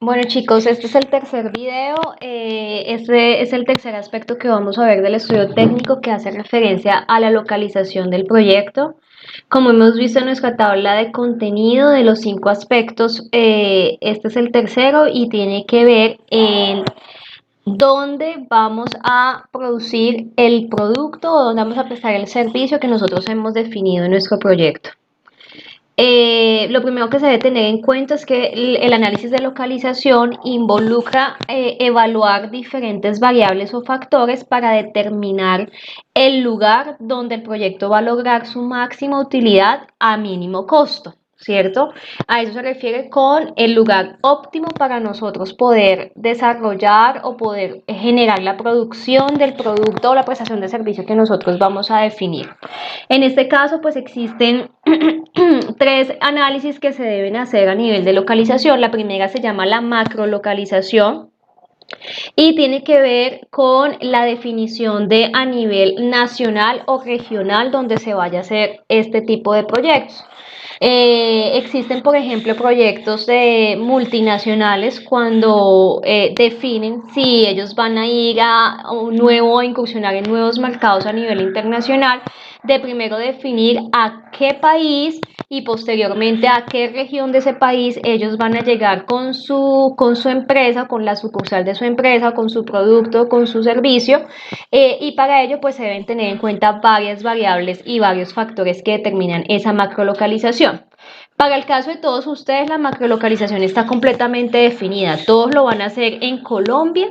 Bueno chicos, este es el tercer video, este es el tercer aspecto que vamos a ver del estudio técnico que hace referencia a la localización del proyecto. Como hemos visto en nuestra tabla de contenido de los 5 aspectos, este es el tercero y tiene que ver en dónde vamos a producir el producto o dónde vamos a prestar el servicio que nosotros hemos definido en nuestro proyecto. Lo primero que se debe tener en cuenta es que el análisis de localización involucra evaluar diferentes variables o factores para determinar el lugar donde el proyecto va a lograr su máxima utilidad a mínimo costo, ¿cierto? A eso se refiere con el lugar óptimo para nosotros poder desarrollar o poder generar la producción del producto o la prestación de servicio que nosotros vamos a definir. En este caso, pues existen tres análisis que se deben hacer a nivel de localización. La primera se llama la macrolocalización y tiene que ver con la definición de a nivel nacional o regional donde se vaya a hacer este tipo de proyectos. Existen, por ejemplo, proyectos de multinacionales cuando definen si ellos van a ir a un nuevo, incursionar en nuevos mercados a nivel internacional, de primero definir a qué país y posteriormente a qué región de ese país ellos van a llegar con su empresa, con la sucursal de su empresa, con su producto, con su servicio, y para ello pues se deben tener en cuenta varias variables y varios factores que determinan esa macrolocalización. Para el caso de todos ustedes, la macrolocalización está completamente definida. Todos lo van a hacer en Colombia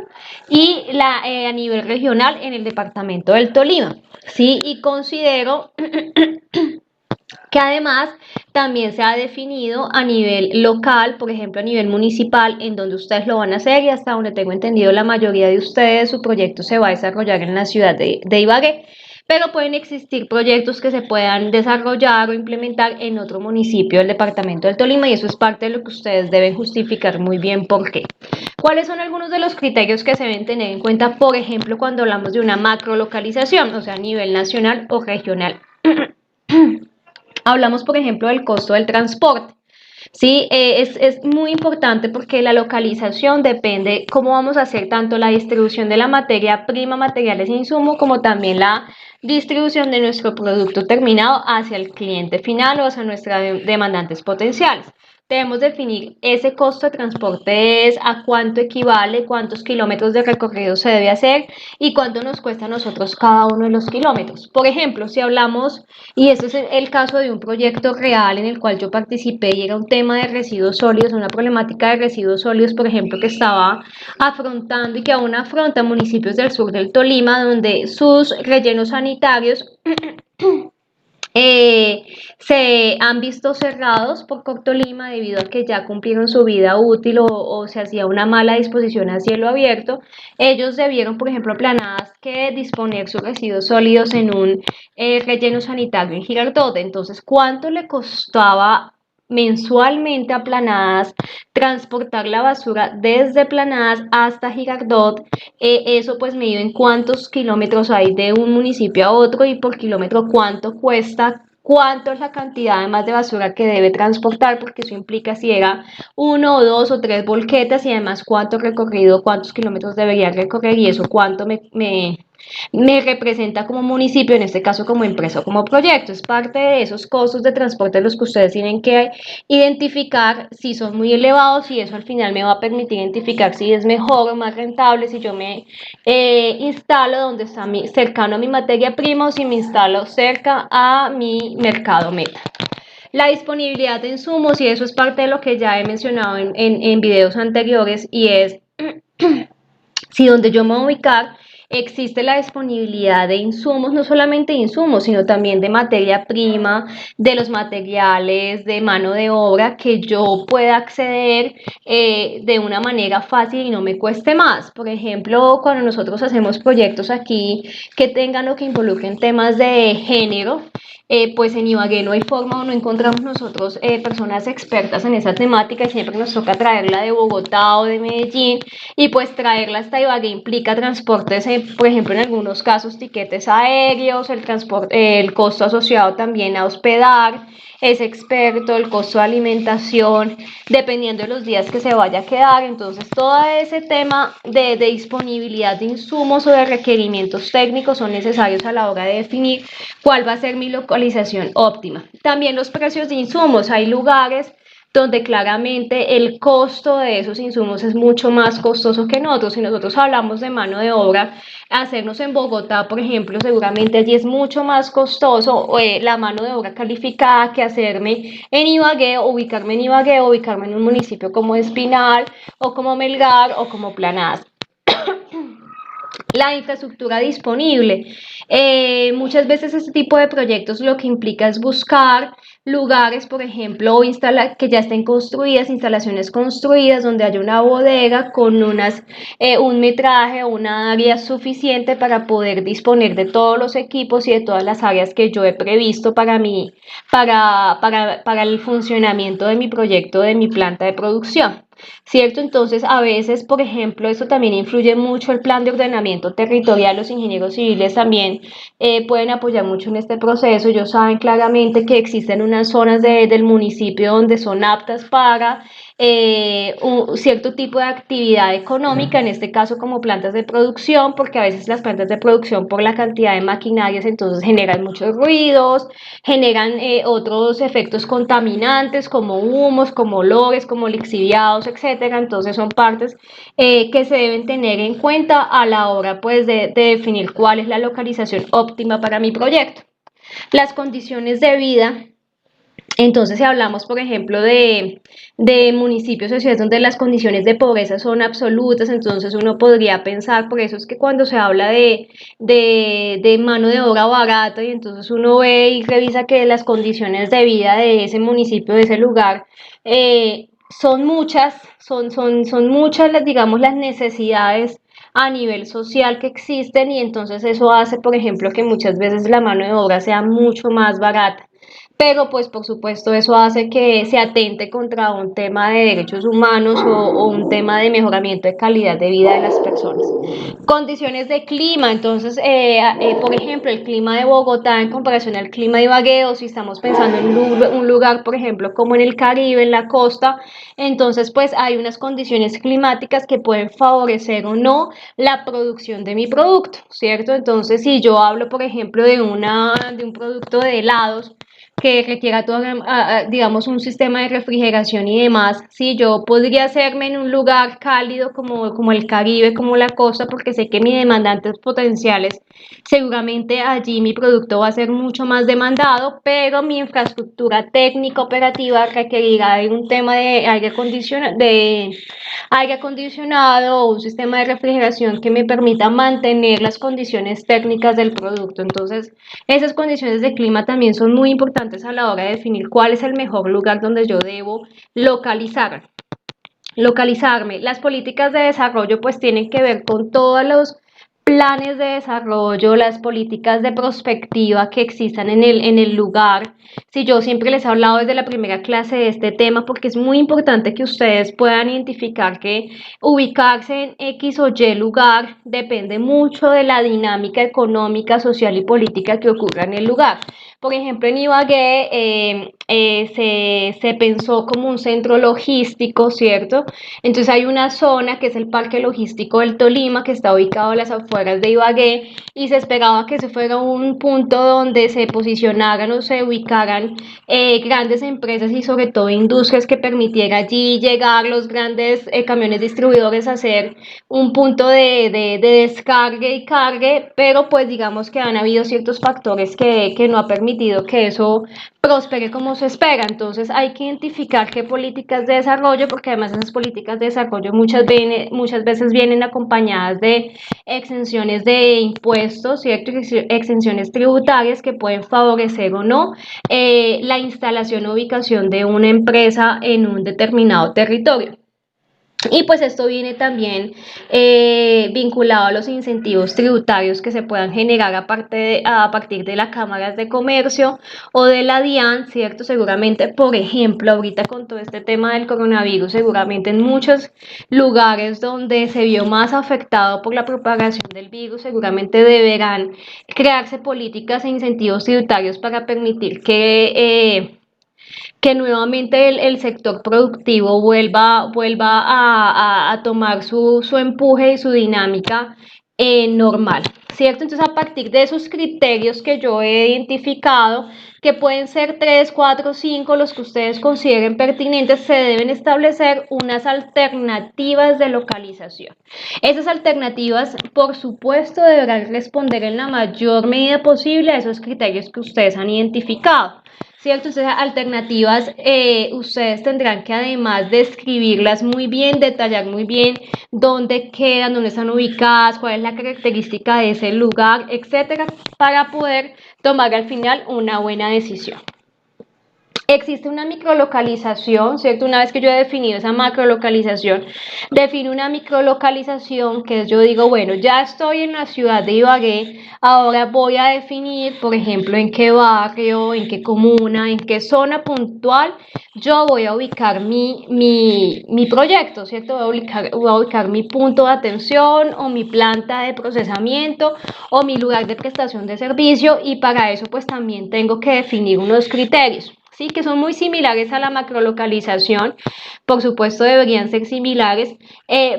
y a nivel regional en el departamento del Tolima. ¿Sí? Y considero que además también se ha definido a nivel local, por ejemplo a nivel municipal, en donde ustedes lo van a hacer y hasta donde tengo entendido la mayoría de ustedes su proyecto se va a desarrollar en la ciudad de Ibagué, pero pueden existir proyectos que se puedan desarrollar o implementar en otro municipio del departamento del Tolima y eso es parte de lo que ustedes deben justificar muy bien por qué. ¿Cuáles son algunos de los criterios que se deben tener en cuenta, por ejemplo, cuando hablamos de una macrolocalización, o sea, a nivel nacional o regional? Hablamos, por ejemplo, del costo del transporte. Sí, es muy importante porque la localización depende cómo vamos a hacer tanto la distribución de la materia prima, materiales e insumos, como también la distribución de nuestro producto terminado hacia el cliente final o hacia nuestros demandantes potenciales. Debemos definir ese costo de transporte es a cuánto equivale, cuántos kilómetros de recorrido se debe hacer y cuánto nos cuesta a nosotros cada uno de los kilómetros. Por ejemplo, si hablamos, y este es el caso de un proyecto real en el cual yo participé y era un tema de residuos sólidos, una problemática de residuos sólidos, por ejemplo, que estaba afrontando y que aún afronta municipios del sur del Tolima, donde sus rellenos sanitarios eh, se han visto cerrados por Cortolima debido a que ya cumplieron su vida útil o se hacía una mala disposición a cielo abierto. Ellos debieron, por ejemplo, planadas que disponer sus residuos sólidos en un relleno sanitario en Girardot. Entonces, ¿cuánto le costaba mensualmente a Planadas transportar la basura desde Planadas hasta Girardot? Eso pues medido en cuántos kilómetros hay de un municipio a otro y por kilómetro cuánto cuesta, cuánto es la cantidad además de basura que debe transportar, porque eso implica si era uno o dos o tres volquetas y además cuánto recorrido, cuántos kilómetros debería recorrer y eso cuánto me representa como municipio, en este caso como empresa o como proyecto. Es parte de esos costos de transporte los que ustedes tienen que identificar si son muy elevados y eso al final me va a permitir identificar si es mejor o más rentable si yo me instalo donde está cercano a mi materia prima o si me instalo cerca a mi mercado meta. La disponibilidad de insumos, y eso es parte de lo que ya he mencionado en videos anteriores, y es si donde yo me voy a ubicar existe la disponibilidad de insumos, no solamente de insumos, sino también de materia prima, de los materiales, de mano de obra, que yo pueda acceder de una manera fácil y no me cueste más. Por ejemplo, cuando nosotros hacemos proyectos aquí que tengan o que involucren temas de género, pues en Ibagué no hay forma o no encontramos nosotros personas expertas en esa temática y siempre nos toca traerla de Bogotá o de Medellín y pues traerla hasta Ibagué implica transportes por ejemplo, en algunos casos, tiquetes aéreos, el transporte, el costo asociado también a hospedar, es experto, el costo de alimentación, dependiendo de los días que se vaya a quedar. Entonces, todo ese tema de disponibilidad de insumos o de requerimientos técnicos son necesarios a la hora de definir cuál va a ser mi localización óptima. También los precios de insumos. Hay lugares donde claramente el costo de esos insumos es mucho más costoso que en otros. Si nosotros hablamos de mano de obra, hacernos en Bogotá, por ejemplo, seguramente allí es mucho más costoso la mano de obra calificada que hacerme en Ibagué, o ubicarme en un municipio como Espinal, o como Melgar, o como Planas. La infraestructura disponible. Muchas veces este tipo de proyectos lo que implica es buscar lugares, por ejemplo, que ya estén construidas, instalaciones construidas, donde haya una bodega con un metraje o una área suficiente para poder disponer de todos los equipos y de todas las áreas que yo he previsto para el funcionamiento de mi proyecto, de mi planta de producción. ¿Cierto? Entonces, a veces, por ejemplo, eso también influye mucho el plan de ordenamiento territorial. Los ingenieros civiles también pueden apoyar mucho en este proceso. Ellos saben claramente que existen unas zonas del municipio donde son aptas para un cierto tipo de actividad económica, en este caso como plantas de producción, porque a veces las plantas de producción, por la cantidad de maquinarias, entonces generan muchos ruidos, generan otros efectos contaminantes como humos, como olores, como lixiviados, etcétera. Entonces son partes que se deben tener en cuenta a la hora pues de definir cuál es la localización óptima para mi proyecto. Las condiciones de vida. Entonces, si hablamos, por ejemplo, de municipios o ciudades donde las condiciones de pobreza son absolutas, entonces uno podría pensar, por eso es que cuando se habla de mano de obra barata, y entonces uno ve y revisa que las condiciones de vida de ese municipio, de ese lugar, son muchas, son muchas las, digamos, las necesidades a nivel social que existen, y entonces eso hace, por ejemplo, que muchas veces la mano de obra sea mucho más barata. Pero pues por supuesto eso hace que se atente contra un tema de derechos humanos o un tema de mejoramiento de calidad de vida de las personas. Condiciones de clima. Entonces, por ejemplo, el clima de Bogotá en comparación al clima de Ibagué, o si estamos pensando en un lugar, por ejemplo, como en el Caribe, en la costa, entonces pues hay unas condiciones climáticas que pueden favorecer o no la producción de mi producto, ¿cierto? Entonces, si yo hablo, por ejemplo, de un producto de helados, que requiera todo, digamos, un sistema de refrigeración y demás. Sí, yo podría hacerme en un lugar cálido como el Caribe, como la costa, porque sé que mis demandantes potenciales, seguramente allí mi producto va a ser mucho más demandado, pero mi infraestructura técnica operativa requerirá de un tema de aire acondicionado o un sistema de refrigeración que me permita mantener las condiciones técnicas del producto. Entonces, esas condiciones de clima también son muy importantes a la hora de definir cuál es el mejor lugar donde yo debo localizarme. Las políticas de desarrollo pues tienen que ver con todos los planes de desarrollo, las políticas de prospectiva que existan en el lugar. Si yo siempre les he hablado desde la primera clase de este tema, porque es muy importante que ustedes puedan identificar que ubicarse en X o Y lugar depende mucho de la dinámica económica, social y política que ocurra en el lugar. Por ejemplo, en Ibagué se pensó como un centro logístico, ¿cierto? Entonces hay una zona que es el Parque Logístico del Tolima, que está ubicado a las afueras de Ibagué, y se esperaba que ese fuera un punto donde se posicionaran o se ubicaran grandes empresas y sobre todo industrias, que permitiera allí llegar los grandes camiones distribuidores a hacer un punto de descargue y cargue, pero pues digamos que han habido ciertos factores que no ha permitido que eso prospere como se espera. Entonces hay que identificar qué políticas de desarrollo, porque además esas políticas de desarrollo muchas veces vienen acompañadas de exenciones de impuestos, ¿cierto? Exenciones tributarias que pueden favorecer o no la instalación o ubicación de una empresa en un determinado territorio. Y pues esto viene también vinculado a los incentivos tributarios que se puedan generar a partir de las cámaras de comercio o de la DIAN, ¿cierto? Seguramente, por ejemplo, ahorita con todo este tema del coronavirus, seguramente en muchos lugares donde se vio más afectado por la propagación del virus, seguramente deberán crearse políticas e incentivos tributarios para permitir que nuevamente el sector productivo vuelva a tomar su empuje y su dinámica normal, ¿cierto? Entonces, a partir de esos criterios que yo he identificado, que pueden ser 3, 4, 5, los que ustedes consideren pertinentes, se deben establecer unas alternativas de localización. Esas alternativas, por supuesto, deberán responder en la mayor medida posible a esos criterios que ustedes han identificado. ¿Cierto? Entonces, alternativas, ustedes tendrán que además describirlas muy bien, detallar muy bien dónde quedan, dónde están ubicadas, cuál es la característica de ese lugar, etcétera, para poder tomar al final una buena decisión. Existe una microlocalización, ¿cierto? Una vez que yo he definido esa macrolocalización, defino una microlocalización que es, yo digo, bueno, ya estoy en la ciudad de Ibagué, ahora voy a definir, por ejemplo, en qué barrio, en qué comuna, en qué zona puntual yo voy a ubicar mi proyecto, ¿cierto? Voy a ubicar mi punto de atención o mi planta de procesamiento o mi lugar de prestación de servicio, y para eso pues también tengo que definir unos criterios. Sí, que son muy similares a la macrolocalización, por supuesto deberían ser similares,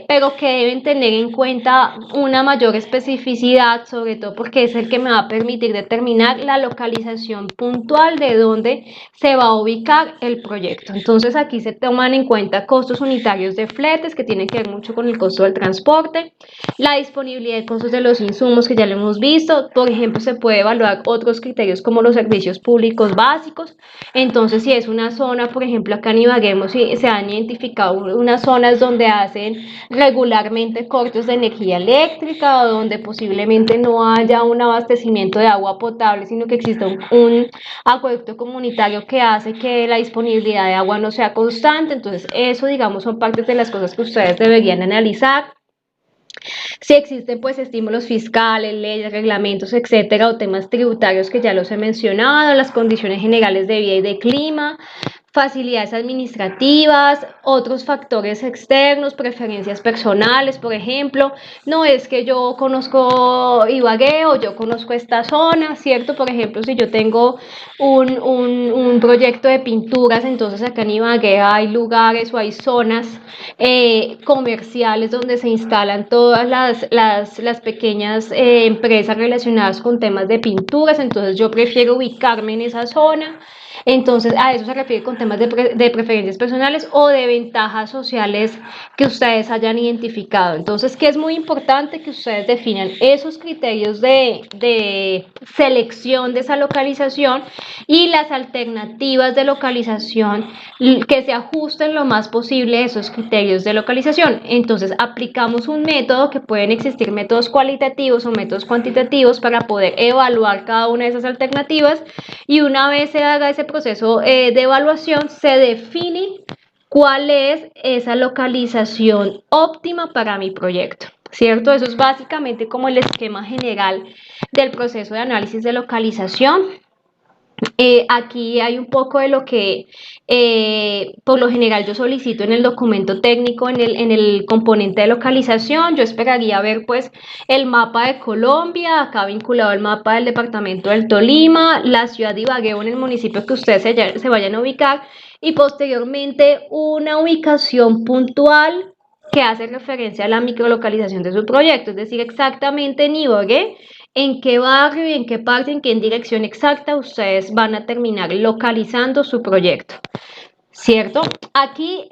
pero que deben tener en cuenta una mayor especificidad, sobre todo porque es el que me va a permitir determinar la localización puntual de dónde se va a ubicar el proyecto. Entonces aquí se toman en cuenta costos unitarios de fletes, que tienen que ver mucho con el costo del transporte, la disponibilidad de costos de los insumos, que ya lo hemos visto. Por ejemplo, se puede evaluar otros criterios como los servicios públicos básicos. Entonces, si es una zona, por ejemplo, acá en Ibagué se han identificado unas zonas donde hacen regularmente cortes de energía eléctrica o donde posiblemente no haya un abastecimiento de agua potable, sino que exista un acueducto comunitario que hace que la disponibilidad de agua no sea constante. Entonces, eso, digamos, son partes de las cosas que ustedes deberían analizar. Si existen pues estímulos fiscales, leyes, reglamentos, etcétera, o temas tributarios que ya los he mencionado, las condiciones generales de vida y de clima, facilidades administrativas, otros factores externos, preferencias personales, por ejemplo. No es que yo conozco Ibagué o yo conozco esta zona, ¿cierto? Por ejemplo, si yo tengo un proyecto de pinturas, entonces acá en Ibagué hay lugares o hay zonas comerciales donde se instalan todas las pequeñas empresas relacionadas con temas de pinturas, entonces yo prefiero ubicarme en esa zona. Entonces, a eso se refiere con temas de preferencias personales o de ventajas sociales que ustedes hayan identificado. Entonces, que es muy importante que ustedes definan esos criterios de selección de esa localización y las alternativas de localización que se ajusten lo más posible a esos criterios de localización. Entonces, aplicamos un método, que pueden existir métodos cualitativos o métodos cuantitativos, para poder evaluar cada una de esas alternativas, y una vez se haga ese proceso de evaluación, se define cuál es esa localización óptima para mi proyecto, ¿cierto? Eso es básicamente como el esquema general del proceso de análisis de localización. Aquí hay un poco de lo que por lo general yo solicito en el documento técnico, en el componente de localización. Yo esperaría ver pues el mapa de Colombia, acá vinculado al mapa del departamento del Tolima, la ciudad de Ibagué en el municipio que ustedes se vayan a ubicar, y posteriormente una ubicación puntual que hace referencia a la microlocalización de su proyecto, es decir, exactamente en Ibagué, en qué barrio y en qué parte, en qué dirección exacta ustedes van a terminar localizando su proyecto, ¿cierto? Aquí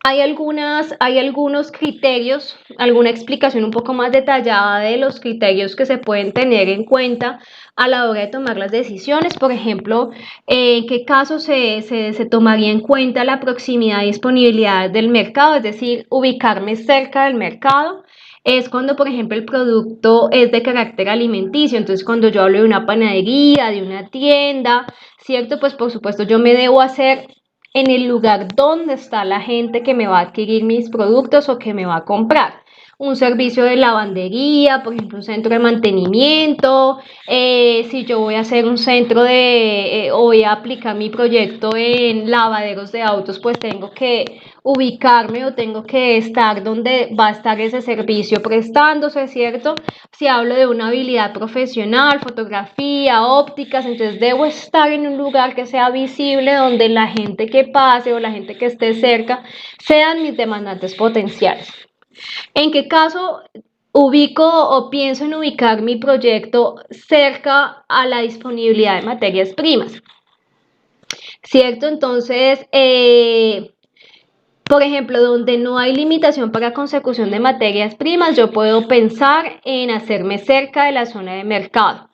hay algunos criterios, alguna explicación un poco más detallada de los criterios que se pueden tener en cuenta a la hora de tomar las decisiones. Por ejemplo, en qué casos se tomaría en cuenta la proximidad y disponibilidad del mercado, es decir, ubicarme cerca del mercado. Es cuando, por ejemplo, el producto es de carácter alimenticio. Entonces, cuando yo hablo de una panadería, de una tienda, ¿cierto? Pues por supuesto yo me debo hacer en el lugar donde está la gente que me va a adquirir mis productos o que me va a comprar. Un servicio de lavandería, por ejemplo, un centro de mantenimiento. Si yo voy a hacer un centro o voy a aplicar mi proyecto en lavaderos de autos, pues tengo que ubicarme o tengo que estar donde va a estar ese servicio prestándose, ¿cierto? Si hablo de una habilidad profesional, fotografía, ópticas, entonces debo estar en un lugar que sea visible, donde la gente que pase o la gente que esté cerca sean mis demandantes potenciales. ¿En qué caso ubico o pienso en ubicar mi proyecto cerca a la disponibilidad de materias primas? ¿Cierto? Entonces, por ejemplo, donde no hay limitación para consecución de materias primas, yo puedo pensar en hacerme cerca de la zona de mercado.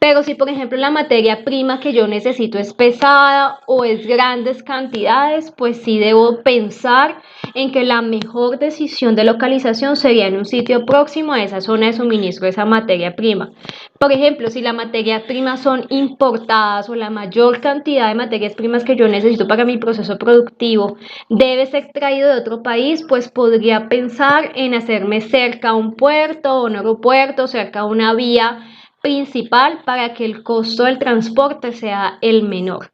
Pero si, por ejemplo, la materia prima que yo necesito es pesada o es grandes cantidades, pues sí debo pensar en que la mejor decisión de localización sería en un sitio próximo a esa zona de suministro de esa materia prima. Por ejemplo, si la materia prima son importadas o la mayor cantidad de materias primas que yo necesito para mi proceso productivo debe ser traído de otro país, pues podría pensar en hacerme cerca a un puerto o un aeropuerto, cerca a una vía principal para que el costo del transporte sea el menor.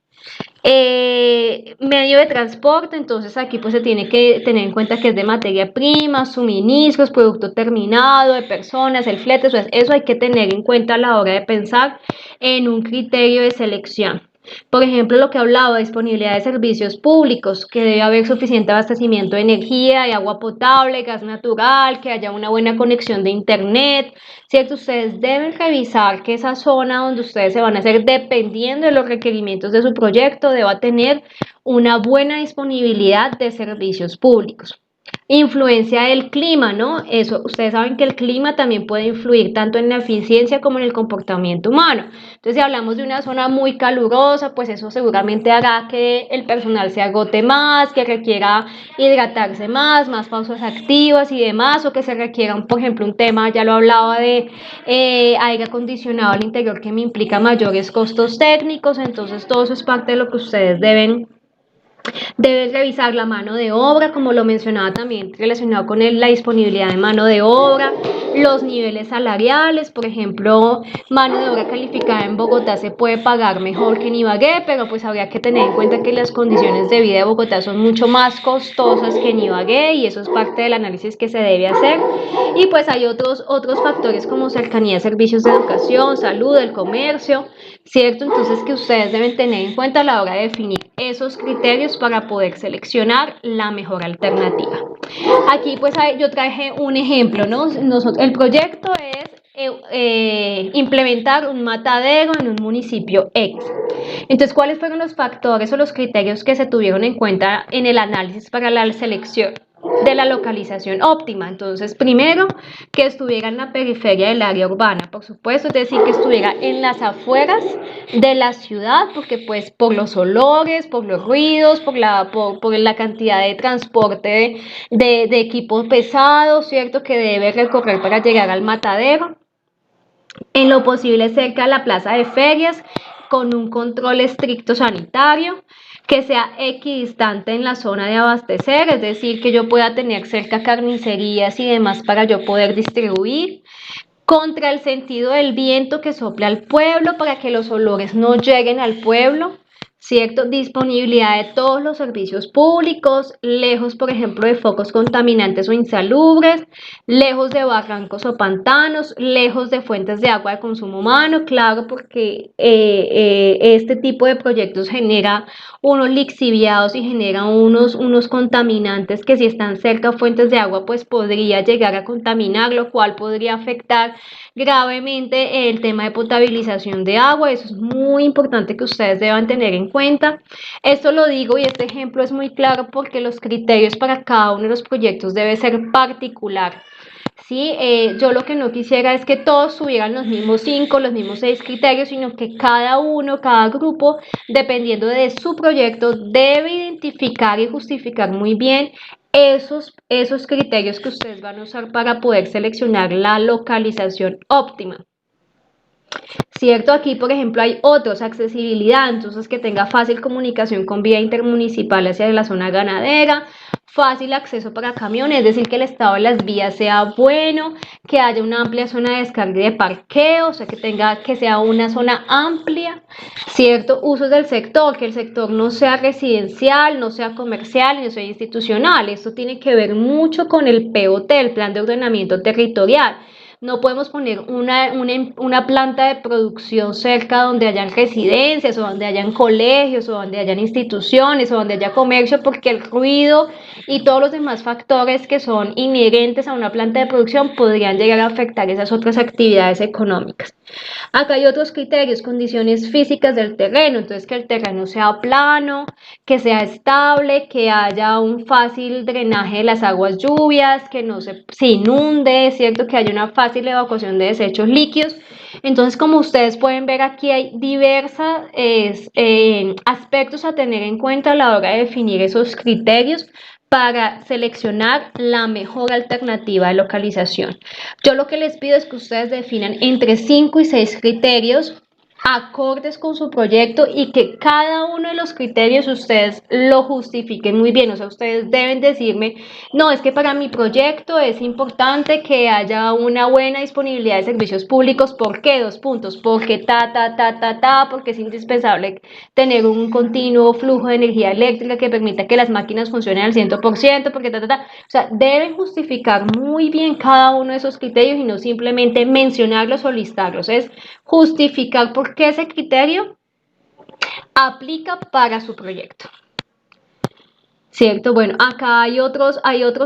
Medio de transporte, entonces aquí pues se tiene que tener en cuenta que es de materia prima, suministros, producto terminado, de personas, el flete, eso hay que tener en cuenta a la hora de pensar en un criterio de selección. Por ejemplo, lo que hablaba, disponibilidad de servicios públicos, que debe haber suficiente abastecimiento de energía, de agua potable, gas natural, que haya una buena conexión de internet, ¿cierto? Ustedes deben revisar que esa zona donde ustedes se van a hacer, dependiendo de los requerimientos de su proyecto, deba tener una buena disponibilidad de servicios públicos. Influencia del clima, ¿no? Eso, ustedes saben que el clima también puede influir tanto en la eficiencia como en el comportamiento humano. Entonces, si hablamos de una zona muy calurosa, pues eso seguramente hará que el personal se agote más, que requiera hidratarse más pausas activas y demás, o que se requiera, por ejemplo, un tema, ya lo hablaba de aire acondicionado al interior, que me implica mayores costos técnicos. Entonces, todo eso es parte de lo que ustedes deben revisar. La mano de obra, como lo mencionaba también, relacionado con la disponibilidad de mano de obra, los niveles salariales. Por ejemplo, mano de obra calificada en Bogotá se puede pagar mejor que en Ibagué, pero pues habría que tener en cuenta que las condiciones de vida de Bogotá son mucho más costosas que en Ibagué, y eso es parte del análisis que se debe hacer. Y pues hay otros factores como cercanía a servicios de educación, salud, el comercio, ¿cierto? Entonces, que ustedes deben tener en cuenta a la hora de definir esos criterios para poder seleccionar la mejor alternativa. Aquí pues yo traje un ejemplo, ¿no? El proyecto es implementar un matadero en un municipio X. Entonces, ¿cuáles fueron los factores o los criterios que se tuvieron en cuenta en el análisis para la selección de la localización óptima? Entonces, primero, que estuviera en la periferia del área urbana, por supuesto, es decir, que estuviera en las afueras de la ciudad, porque pues por los olores, por los ruidos, por la cantidad de transporte de equipos pesados, ¿cierto?, que debe recorrer para llegar al matadero. En lo posible cerca a la plaza de ferias, con un control estricto sanitario, que sea equidistante en la zona de abastecer, es decir, que yo pueda tener cerca carnicerías y demás para yo poder distribuir, contra el sentido del viento que sopla al pueblo para que los olores no lleguen al pueblo, ¿cierto? Disponibilidad de todos los servicios públicos, lejos, por ejemplo, de focos contaminantes o insalubres, lejos de barrancos o pantanos, lejos de fuentes de agua de consumo humano, claro, porque este tipo de proyectos genera unos lixiviados y genera unos contaminantes que, si están cerca a fuentes de agua, pues podría llegar a contaminar, lo cual podría afectar gravemente el tema de potabilización de agua. Eso es muy importante que ustedes deban tener en cuenta. Esto lo digo, y este ejemplo es muy claro, porque los criterios para cada uno de los proyectos debe ser particular. Sí, yo lo que no quisiera es que todos tuvieran los mismos 5, los mismos 6 criterios, sino que cada uno, cada grupo, dependiendo de su proyecto, debe identificar y justificar muy bien esos criterios que ustedes van a usar para poder seleccionar la localización óptima. ¿Cierto? Aquí, por ejemplo, hay otros, accesibilidad, entonces que tenga fácil comunicación con vía intermunicipal hacia la zona ganadera, fácil acceso para camiones, es decir, que el estado de las vías sea bueno, que haya una amplia zona de descarga y de parqueo, o sea, que sea una zona amplia, ¿cierto? Usos del sector, que el sector no sea residencial, no sea comercial, no sea institucional, esto tiene que ver mucho con el POT, el Plan de Ordenamiento Territorial. No podemos poner una planta de producción cerca donde hayan residencias o donde hayan colegios o donde hayan instituciones o donde haya comercio, porque el ruido y todos los demás factores que son inherentes a una planta de producción podrían llegar a afectar esas otras actividades económicas. Acá hay otros criterios, condiciones físicas del terreno, entonces que el terreno sea plano, que sea estable, que haya un fácil drenaje de las aguas lluvias, que no se inunde, ¿cierto? Que haya una fácil evacuación de desechos líquidos. Entonces, como ustedes pueden ver, aquí hay diversos aspectos a tener en cuenta a la hora de definir esos criterios para seleccionar la mejor alternativa de localización. Yo lo que les pido es que ustedes definan entre 5 y 6 criterios acordes con su proyecto y que cada uno de los criterios ustedes lo justifiquen muy bien. O sea, ustedes deben decirme, no, es que para mi proyecto es importante que haya una buena disponibilidad de servicios públicos. ¿Por qué? Dos puntos. Porque porque es indispensable tener un continuo flujo de energía eléctrica que permita que las máquinas funcionen al 100%, porque O sea, deben justificar muy bien cada uno de esos criterios y no simplemente mencionarlos o listarlos. Es justificar por qué ese criterio aplica para su proyecto. ¿Cierto? Bueno, acá hay otros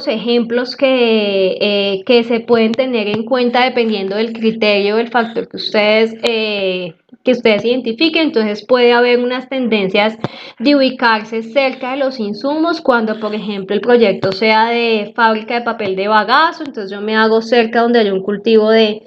ejemplos que se pueden tener en cuenta dependiendo del criterio, del factor que ustedes identifiquen. Entonces puede haber unas tendencias de ubicarse cerca de los insumos cuando, por ejemplo, el proyecto sea de fábrica de papel de bagazo, entonces yo me hago cerca donde haya un cultivo de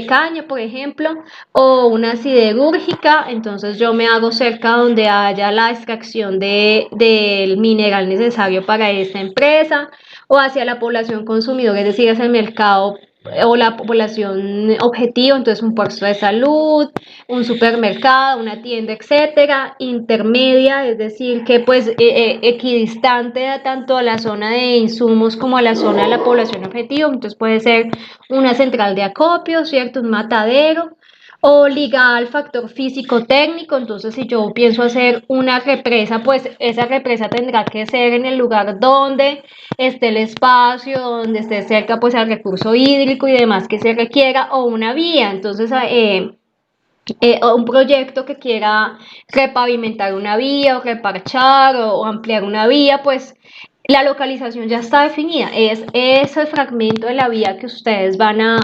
caña, por ejemplo, o una siderúrgica, entonces yo me hago cerca donde haya la extracción del mineral necesario para esta empresa, o hacia la población consumidora, es decir, hacia el mercado o la población objetivo, entonces un puesto de salud, un supermercado, una tienda, etcétera, intermedia, es decir, que pues equidistante tanto a la zona de insumos como a la zona de la población objetivo, entonces puede ser una central de acopio, ¿cierto? Un matadero, o ligada al factor físico-técnico, entonces si yo pienso hacer una represa, pues esa represa tendrá que ser en el lugar donde esté el espacio, donde esté cerca pues al recurso hídrico y demás que se requiera, o una vía, entonces o un proyecto que quiera repavimentar una vía o reparchar o ampliar una vía, pues la localización ya está definida, es ese fragmento de la vía que ustedes van a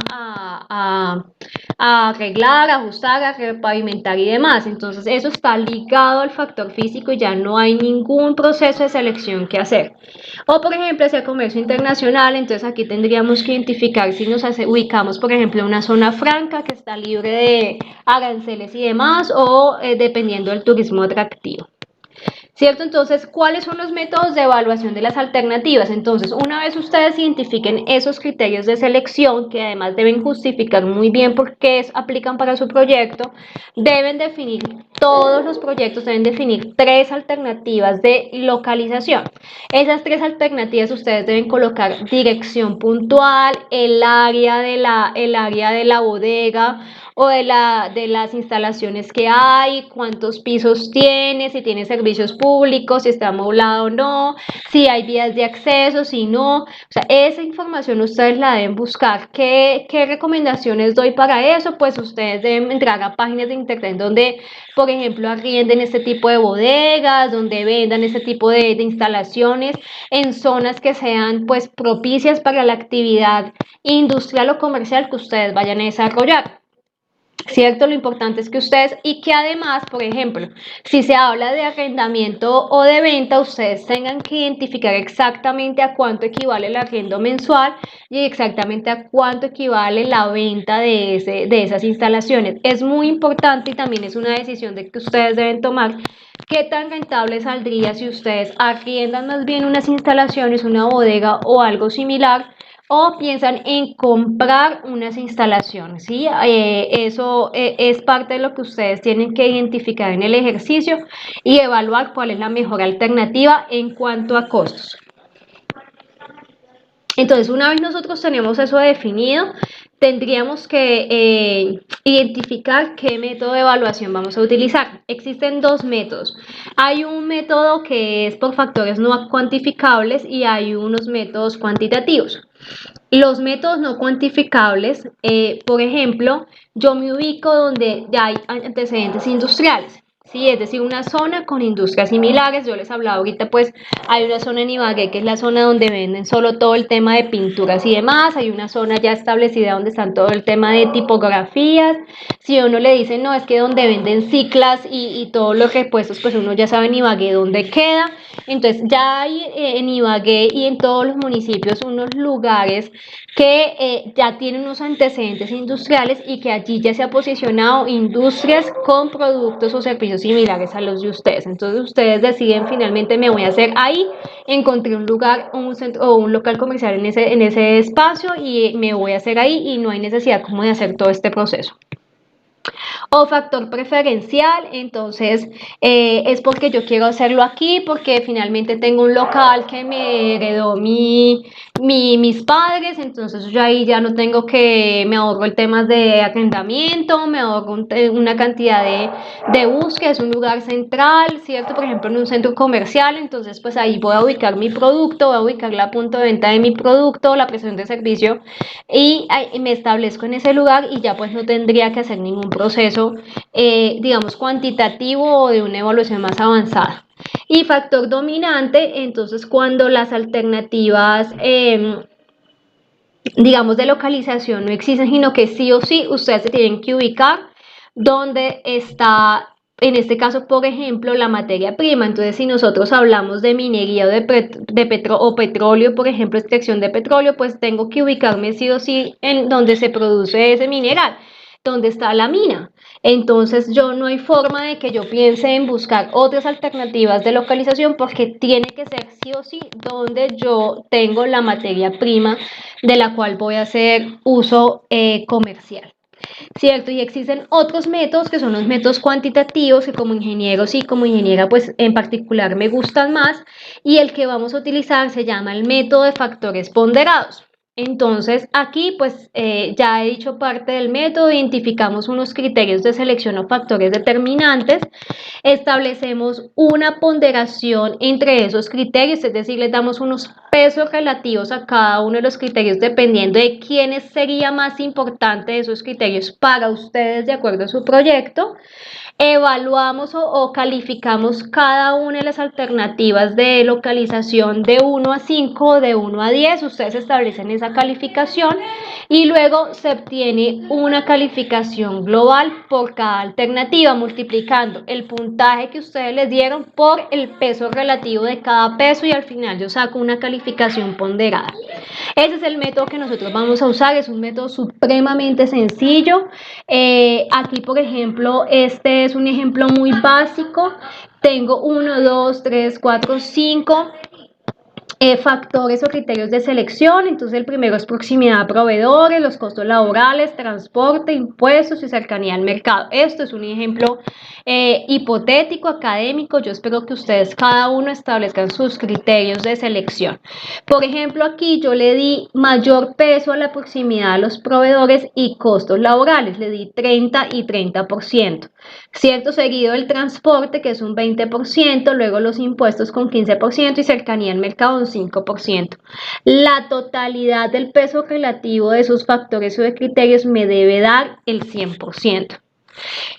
arreglar, ajustar, a repavimentar y demás. Entonces eso está ligado al factor físico y ya no hay ningún proceso de selección que hacer. O por ejemplo, hacia comercio internacional, entonces aquí tendríamos que identificar si ubicamos, por ejemplo, en una zona franca que está libre de aranceles y demás, o dependiendo del turismo atractivo. ¿Cierto? Entonces, ¿cuáles son los métodos de evaluación de las alternativas? Entonces, una vez ustedes identifiquen esos criterios de selección, que además deben justificar muy bien por qué aplican para su proyecto, deben definir, todos los proyectos deben definir 3 alternativas de localización. Esas 3 alternativas ustedes deben colocar dirección puntual, el área de la bodega, o de las instalaciones que hay, cuántos pisos tiene, si tiene servicios públicos, si está amoblado o no, si hay vías de acceso, si no. O sea, esa información ustedes la deben buscar. ¿Qué recomendaciones doy para eso? Pues ustedes deben entrar a páginas de internet donde, por ejemplo, arrienden este tipo de bodegas, donde vendan este tipo de instalaciones en zonas que sean pues propicias para la actividad industrial o comercial que ustedes vayan a desarrollar. ¿Cierto? Lo importante es que ustedes, y que además, por ejemplo, si se habla de arrendamiento o de venta, ustedes tengan que identificar exactamente a cuánto equivale el arriendo mensual y exactamente a cuánto equivale la venta de esas instalaciones. Es muy importante y también es una decisión de que ustedes deben tomar. ¿Qué tan rentable saldría si ustedes arriendan más bien unas instalaciones, una bodega o algo similar, o piensan en comprar unas instalaciones, ¿sí? Eso es parte de lo que ustedes tienen que identificar en el ejercicio y evaluar cuál es la mejor alternativa en cuanto a costos. Entonces, una vez nosotros tenemos eso definido, tendríamos que identificar qué método de evaluación vamos a utilizar. Existen dos métodos. Hay un método que es por factores no cuantificables y hay unos métodos cuantitativos. Los métodos no cuantificables, por ejemplo, yo me ubico donde ya hay antecedentes industriales. Sí, es decir, una zona con industrias similares. Yo les hablaba ahorita, pues hay una zona en Ibagué que es la zona donde venden solo todo el tema de pinturas y demás. Hay una zona ya establecida donde están todo el tema de tipografías. Si uno le dice, no, es que donde venden ciclas y todos los repuestos, pues uno ya sabe en Ibagué dónde queda. Entonces ya hay en Ibagué y en todos los municipios unos lugares que ya tienen unos antecedentes industriales y que allí ya se ha posicionado industrias con productos o servicios similares a los de ustedes. Entonces ustedes deciden finalmente me voy a hacer ahí, encontré un lugar, un centro o un local comercial en ese espacio y me voy a hacer ahí y no hay necesidad como de hacer todo este proceso. O factor preferencial, entonces es porque yo quiero hacerlo aquí, porque finalmente tengo un local que me heredó mis padres, entonces yo ahí ya no tengo que, me ahorro el tema de arrendamiento, me ahorro una cantidad de búsqueda, es un lugar central, ¿cierto? Por ejemplo, en un centro comercial, entonces pues ahí voy a ubicar mi producto, voy a ubicar la punto de venta de mi producto, la prestación de servicio y me establezco en ese lugar y ya pues no tendría que hacer ningún proceso, digamos, cuantitativo o de una evaluación más avanzada. Y factor dominante, entonces cuando las alternativas, digamos, de localización no existen, sino que sí o sí ustedes se tienen que ubicar donde está, en este caso, por ejemplo, la materia prima. Entonces, si nosotros hablamos de minería o o petróleo, por ejemplo, extracción de petróleo, pues tengo que ubicarme sí o sí en donde se produce ese mineral, donde está la mina. Entonces, yo no hay forma de que yo piense en buscar otras alternativas de localización porque tiene que ser sí o sí donde yo tengo la materia prima de la cual voy a hacer uso comercial. ¿Cierto? Y existen otros métodos que son los métodos cuantitativos que como ingeniero sí, como ingeniera pues en particular me gustan más y el que vamos a utilizar se llama el método de factores ponderados. Entonces aquí pues ya he dicho parte del método, identificamos unos criterios de selección o factores determinantes, establecemos una ponderación entre esos criterios, es decir, les damos unos pesos relativos a cada uno de los criterios dependiendo de quiénes sería más importante de esos criterios para ustedes de acuerdo a su proyecto. Evaluamos o calificamos cada una de las alternativas de localización de 1 a 5, de 1 a 10. Ustedes establecen esa calificación y luego se obtiene una calificación global por cada alternativa, multiplicando el puntaje que ustedes les dieron por el peso relativo de cada peso y al final yo saco una calificación ponderada. Ese es el método que nosotros vamos a usar, es un método supremamente sencillo. Aquí, por ejemplo, este es un ejemplo muy básico. Tengo 1, 2, 3, 4, 5 factores o criterios de selección. Entonces el primero es proximidad a proveedores, los costos laborales, transporte, impuestos y cercanía al mercado. Esto es un ejemplo hipotético, académico. Yo espero que ustedes cada uno establezcan sus criterios de selección. Por ejemplo, aquí yo le di mayor peso a la proximidad a los proveedores y costos laborales, le di 30 y 30%, ¿cierto? Seguido del transporte, que es un 20%, luego los impuestos con 15% y cercanía al mercado un 5%. La totalidad del peso relativo de esos factores o de criterios me debe dar el 100%.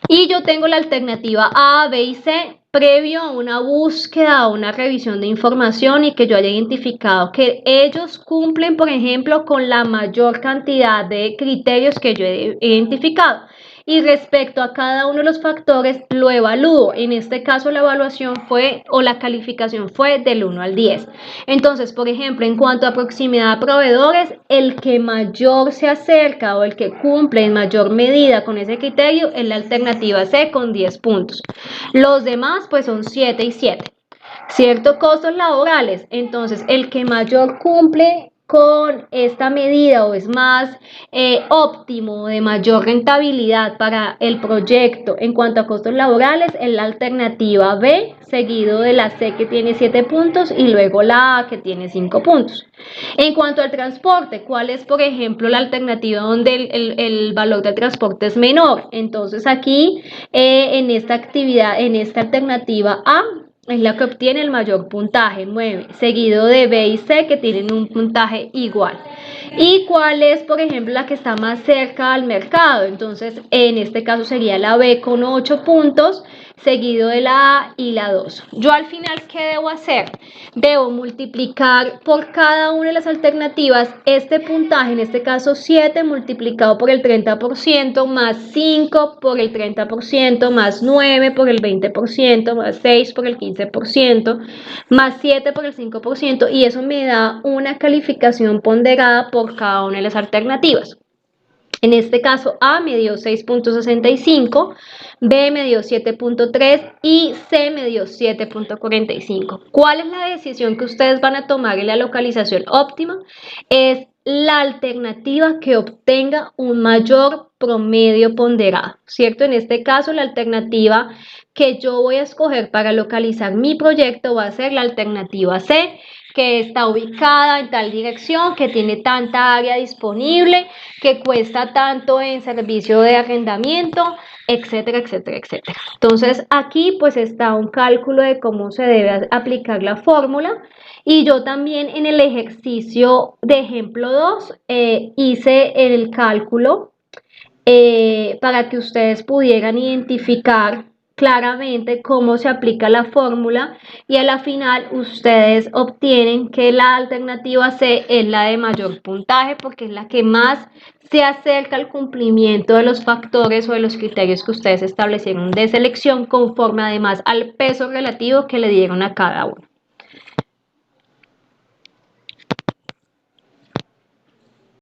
Y yo tengo la alternativa A, B y C previo a una búsqueda o una revisión de información y que yo haya identificado que ellos cumplen, por ejemplo, con la mayor cantidad de criterios que yo he identificado. Y respecto a cada uno de los factores, lo evalúo. En este caso, la evaluación fue o la calificación fue del 1 al 10. Entonces, por ejemplo, en cuanto a proximidad a proveedores, el que mayor se acerca o el que cumple en mayor medida con ese criterio es la alternativa C con 10 puntos. Los demás, pues son 7 y 7. ¿Cierto? Costos laborales. Entonces, el que mayor cumple con esta medida o es más óptimo, de mayor rentabilidad para el proyecto en cuanto a costos laborales, es la alternativa B, seguido de la C que tiene 7 puntos y luego la A que tiene 5 puntos. En cuanto al transporte, ¿cuál es, por ejemplo, la alternativa donde el valor del transporte es menor? Entonces aquí en esta actividad, en esta alternativa A, es la que obtiene el mayor puntaje, 9, seguido de B y C que tienen un puntaje igual. ¿Y cuál es, por ejemplo, la que está más cerca al mercado? Entonces, en este caso sería la B con 8 puntos, seguido de la A y la 2. Yo al final, ¿qué debo hacer? Debo multiplicar por cada una de las alternativas este puntaje, en este caso 7 multiplicado por el 30%, más 5 por el 30%, más 9 por el 20%, más 6 por el 15%, más 7 por el 5%, y eso me da una calificación ponderada por cada una de las alternativas. En este caso, A me dio 6.65, B me dio 7.3 y C me dio 7.45. ¿Cuál es la decisión que ustedes van a tomar en la localización óptima? Es la alternativa que obtenga un mayor promedio ponderado, ¿cierto? En este caso, la alternativa que yo voy a escoger para localizar mi proyecto va a ser la alternativa C, que está ubicada en tal dirección, que tiene tanta área disponible, que cuesta tanto en servicio de arrendamiento, etcétera, etcétera, etcétera. Entonces aquí pues está un cálculo de cómo se debe aplicar la fórmula, y yo también en el ejercicio de ejemplo 2 hice el cálculo para que ustedes pudieran identificar claramente cómo se aplica la fórmula, y a la final ustedes obtienen que la alternativa C es la de mayor puntaje porque es la que más se acerca al cumplimiento de los factores o de los criterios que ustedes establecieron de selección, conforme además al peso relativo que le dieron a cada uno.